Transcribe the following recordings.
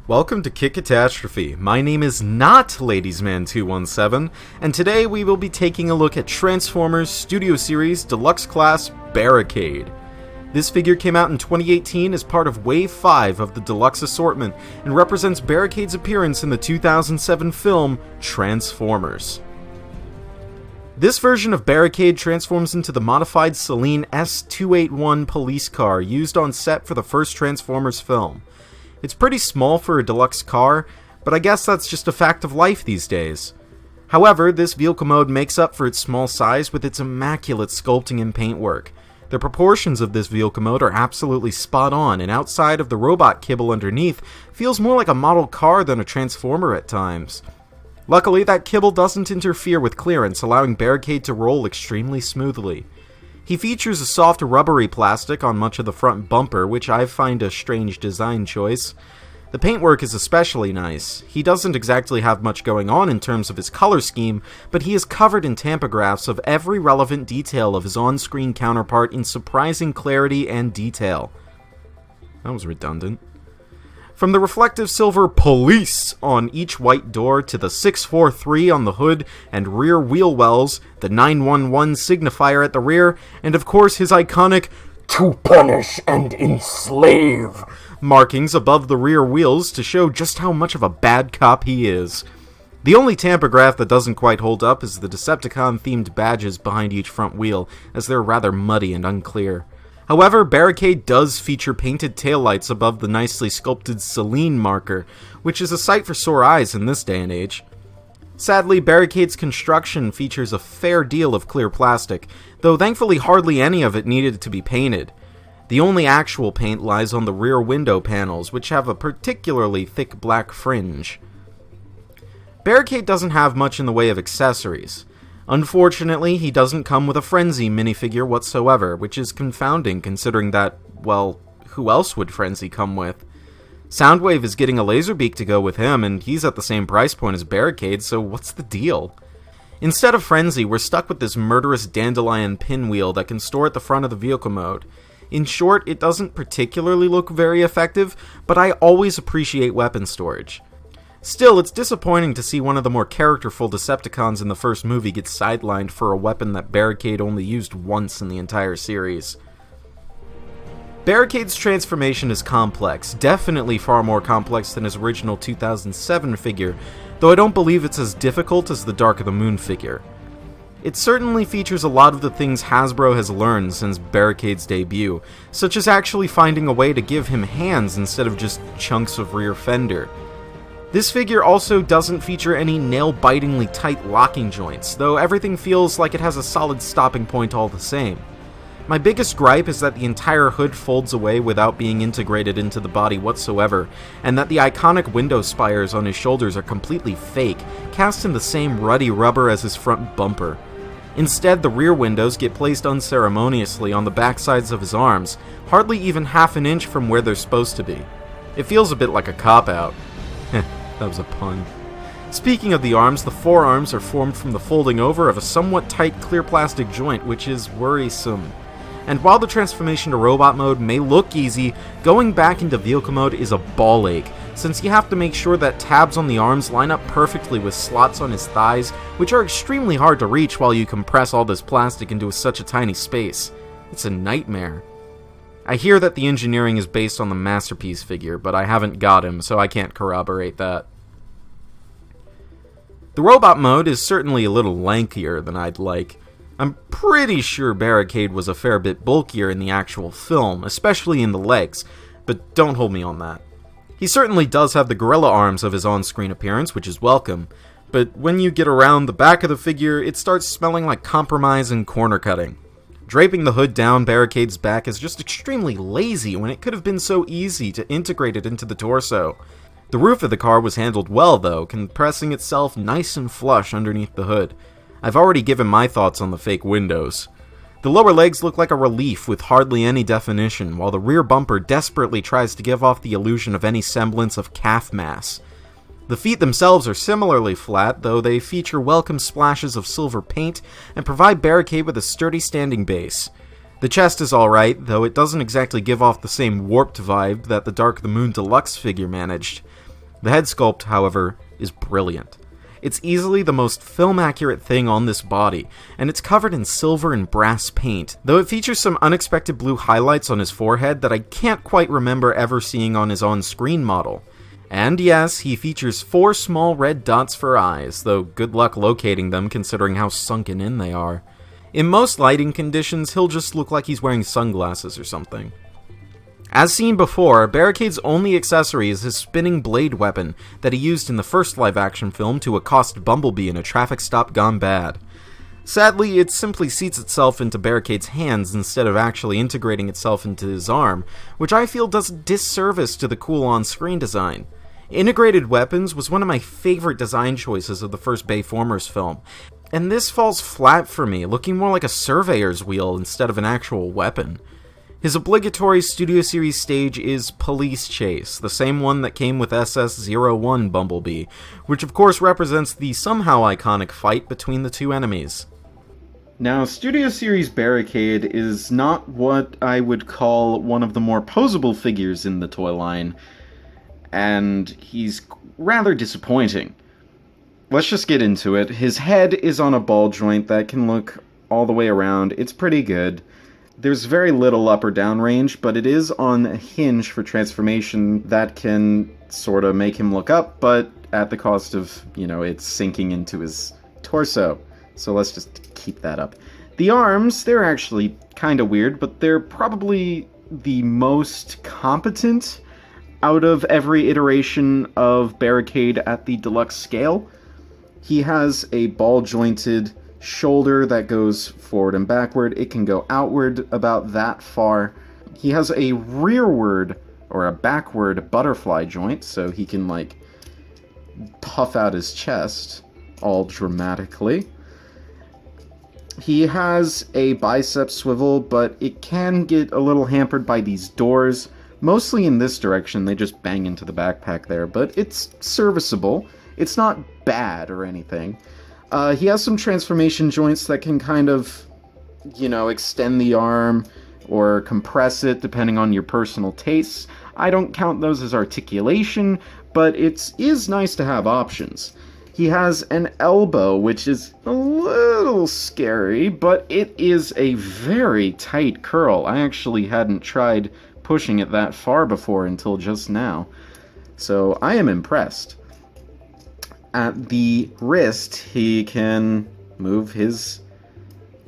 Welcome to Katastrophe. My name is not Ladiesman217, and today we will be taking a look at Transformers Studio Series Deluxe Class Barricade. This figure came out in 2018 as part of Wave 5 of the Deluxe assortment, and represents Barricade's appearance in the 2007 film Transformers. This version of Barricade transforms into the modified Selene S281 police car used on set for the first Transformers film. It's pretty small for a deluxe car, but I guess that's just a fact of life these days. However, this vehicle mode makes up for its small size with its immaculate sculpting and paintwork. The proportions of this vehicle mode are absolutely spot on, and outside of the robot kibble underneath, feels more like a model car than a transformer at times. Luckily, that kibble doesn't interfere with clearance, allowing Barricade to roll extremely smoothly. He features a soft rubbery plastic on much of the front bumper, which I find a strange design choice. The paintwork is especially nice. He doesn't exactly have much going on in terms of his color scheme, but he is covered in tampagraphs of every relevant detail of his on-screen counterpart in surprising clarity and detail. That was redundant. From the reflective silver POLICE on each white door to the 643 on the hood and rear wheel wells, the 911 signifier at the rear, and of course his iconic "To Punish and Enslave" markings above the rear wheels to show just how much of a bad cop he is. The only tampagraph that doesn't quite hold up is the Decepticon-themed badges behind each front wheel, as they're rather muddy and unclear. However, Barricade does feature painted taillights above the nicely sculpted Selene marker, which is a sight for sore eyes in this day and age. Sadly, Barricade's construction features a fair deal of clear plastic, though thankfully hardly any of it needed to be painted. The only actual paint lies on the rear window panels, which have a particularly thick black fringe. Barricade doesn't have much in the way of accessories. Unfortunately, he doesn't come with a Frenzy minifigure whatsoever, which is confounding considering that, well, who else would Frenzy come with? Soundwave is getting a Laserbeak to go with him, and he's at the same price point as Barricade, so what's the deal? Instead of Frenzy, we're stuck with this murderous dandelion pinwheel that can store at the front of the vehicle mode. In short, it doesn't particularly look very effective, but I always appreciate weapon storage. Still, it's disappointing to see one of the more characterful Decepticons in the first movie get sidelined for a weapon that Barricade only used once in the entire series. Barricade's transformation is complex, definitely far more complex than his original 2007 figure, though I don't believe it's as difficult as the Dark of the Moon figure. It certainly features a lot of the things Hasbro has learned since Barricade's debut, such as actually finding a way to give him hands instead of just chunks of rear fender. This figure also doesn't feature any nail-bitingly tight locking joints, though everything feels like it has a solid stopping point all the same. My biggest gripe is that the entire hood folds away without being integrated into the body whatsoever, and that the iconic window spires on his shoulders are completely fake, cast in the same ruddy rubber as his front bumper. Instead, the rear windows get placed unceremoniously on the backsides of his arms, hardly even half an inch from where they're supposed to be. It feels a bit like a cop-out. That was a pun. Speaking of the arms, the forearms are formed from the folding over of a somewhat tight clear plastic joint, which is worrisome. And while the transformation to robot mode may look easy, going back into vehicle mode is a ball ache, since you have to make sure that tabs on the arms line up perfectly with slots on his thighs, which are extremely hard to reach while you compress all this plastic into such a tiny space. It's a nightmare. I hear that the engineering is based on the Masterpiece figure, but I haven't got him, so I can't corroborate that. The robot mode is certainly a little lankier than I'd like. I'm pretty sure Barricade was a fair bit bulkier in the actual film, especially in the legs, but don't hold me on that. He certainly does have the gorilla arms of his on-screen appearance, which is welcome, but when you get around the back of the figure, it starts smelling like compromise and corner cutting. Draping the hood down Barricade's back is just extremely lazy when it could have been so easy to integrate it into the torso. The roof of the car was handled well though, compressing itself nice and flush underneath the hood. I've already given my thoughts on the fake windows. The lower legs look like a relief with hardly any definition, while the rear bumper desperately tries to give off the illusion of any semblance of calf mass. The feet themselves are similarly flat, though they feature welcome splashes of silver paint and provide Barricade with a sturdy standing base. The chest is alright, though it doesn't exactly give off the same warped vibe that the Dark of the Moon Deluxe figure managed. The head sculpt, however, is brilliant. It's easily the most film-accurate thing on this body, and it's covered in silver and brass paint, though it features some unexpected blue highlights on his forehead that I can't quite remember ever seeing on his on-screen model. And yes, he features 4 small red dots for eyes, though good luck locating them considering how sunken in they are. In most lighting conditions, he'll just look like he's wearing sunglasses or something. As seen before, Barricade's only accessory is his spinning blade weapon that he used in the first live-action film to accost Bumblebee in a traffic stop gone bad. Sadly, it simply seats itself into Barricade's hands instead of actually integrating itself into his arm, which I feel does a disservice to the cool on-screen design. Integrated weapons was one of my favorite design choices of the first Bayformers film, and this falls flat for me, looking more like a surveyor's wheel instead of an actual weapon. His obligatory Studio Series stage is Police Chase, the same one that came with SS-01 Bumblebee, which of course represents the somehow iconic fight between the two enemies. Now, Studio Series Barricade is not what I would call one of the more posable figures in the toy line, and he's rather disappointing. Let's just get into it. His head is on a ball joint that can look all the way around. It's pretty good. There's very little up or down range, but it is on a hinge for transformation that can sort of make him look up, but at the cost of, it's sinking into his torso. So let's just keep that up. The arms, they're actually kind of weird, but they're probably the most competent out of every iteration of Barricade at the deluxe scale. He has a ball-jointed shoulder that goes forward and backward. It can go outward about that far. He has a rearward or a backward butterfly joint, so he can puff out his chest all dramatically. He has a bicep swivel, but it can get a little hampered by these doors. Mostly in this direction, they just bang into the backpack there, but it's serviceable. It's not bad or anything. He has some transformation joints that can kind of, extend the arm or compress it depending on your personal tastes. I don't count those as articulation, but it is nice to have options. He has an elbow, which is a little scary, but it is a very tight curl. I actually hadn't tried pushing it that far before until just now, so I am impressed. At the wrist, he can move his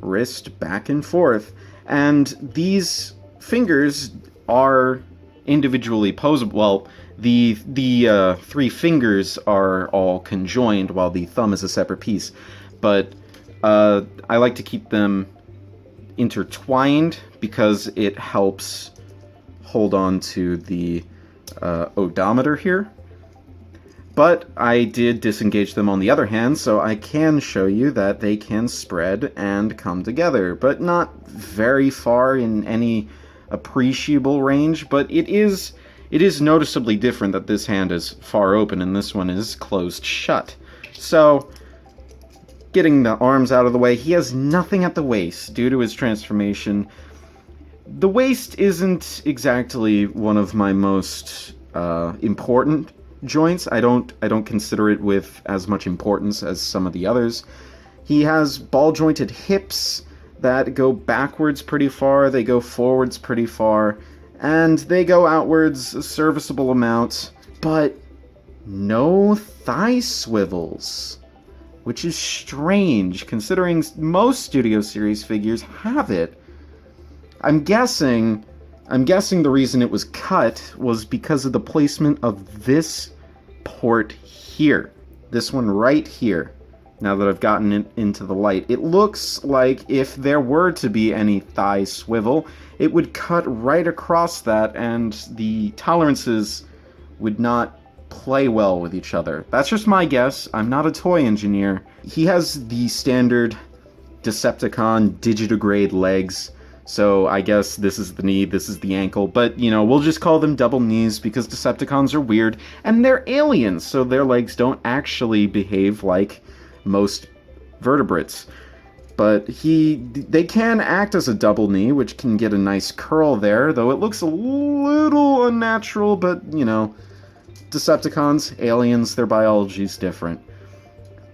wrist back and forth, and these fingers are individually posable. Well, the 3 fingers are all conjoined, while the thumb is a separate piece, but I like to keep them intertwined because it helps hold on to the odometer here. But I did disengage them on the other hand, so I can show you that they can spread and come together, but not very far in any appreciable range. But it is noticeably different that this hand is far open and this one is closed shut. So, getting the arms out of the way, he has nothing at the waist due to his transformation. The waist isn't exactly one of my most important joints. I don't consider it with as much importance as some of the others. He has ball-jointed hips that go backwards pretty far, they go forwards pretty far, and they go outwards a serviceable amount, but no thigh swivels, which is strange considering most Studio Series figures have it. I'm guessing the reason it was cut was because of the placement of this port here. This one right here. Now that I've gotten it into the light. It looks like if there were to be any thigh swivel, it would cut right across that and the tolerances would not play well with each other. That's just my guess. I'm not a toy engineer. He has the standard Decepticon digitigrade legs. So I guess this is the knee, this is the ankle, but, we'll just call them double knees because Decepticons are weird, and they're aliens, so their legs don't actually behave like most vertebrates. But they can act as a double knee, which can get a nice curl there, though it looks a little unnatural, but, Decepticons, aliens, their biology's different.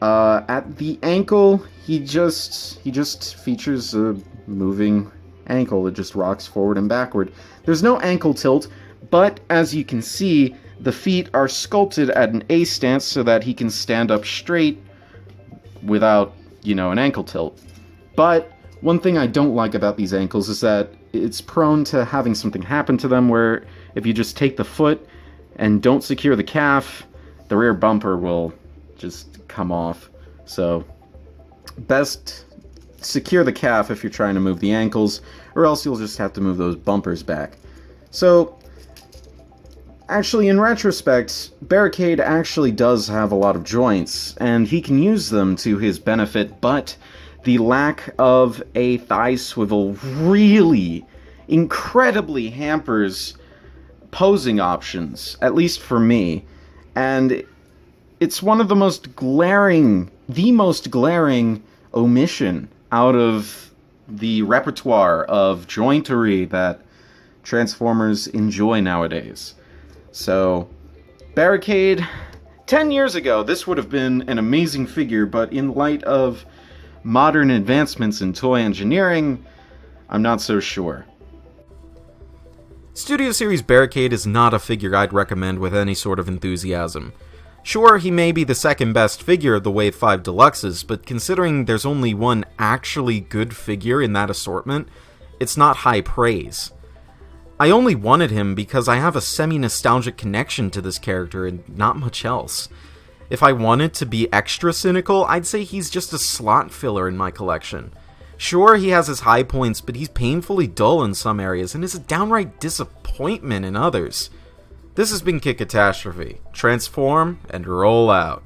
At the ankle, he just features a moving ankle that just rocks forward and backward. There's no ankle tilt, but as you can see, the feet are sculpted at an A stance so that he can stand up straight without, an ankle tilt. But one thing I don't like about these ankles is that it's prone to having something happen to them where if you just take the foot and don't secure the calf, the rear bumper will just come off. So, best secure the calf if you're trying to move the ankles, or else you'll just have to move those bumpers back. So, actually, in retrospect, Barricade actually does have a lot of joints, and he can use them to his benefit, but the lack of a thigh swivel really incredibly hampers posing options, at least for me. And it's one of the most glaring omission out of the repertoire of jointery that Transformers enjoy nowadays. So, Barricade, 10 years ago, this would have been an amazing figure, but in light of modern advancements in toy engineering, I'm not so sure. Studio Series Barricade is not a figure I'd recommend with any sort of enthusiasm. Sure, he may be the second best figure of the Wave 5 Deluxes, but considering there's only one actually good figure in that assortment, it's not high praise. I only wanted him because I have a semi-nostalgic connection to this character and not much else. If I wanted to be extra cynical, I'd say he's just a slot filler in my collection. Sure, he has his high points, but he's painfully dull in some areas and is a downright disappointment in others. This has been Katastrophe. Transform and roll out.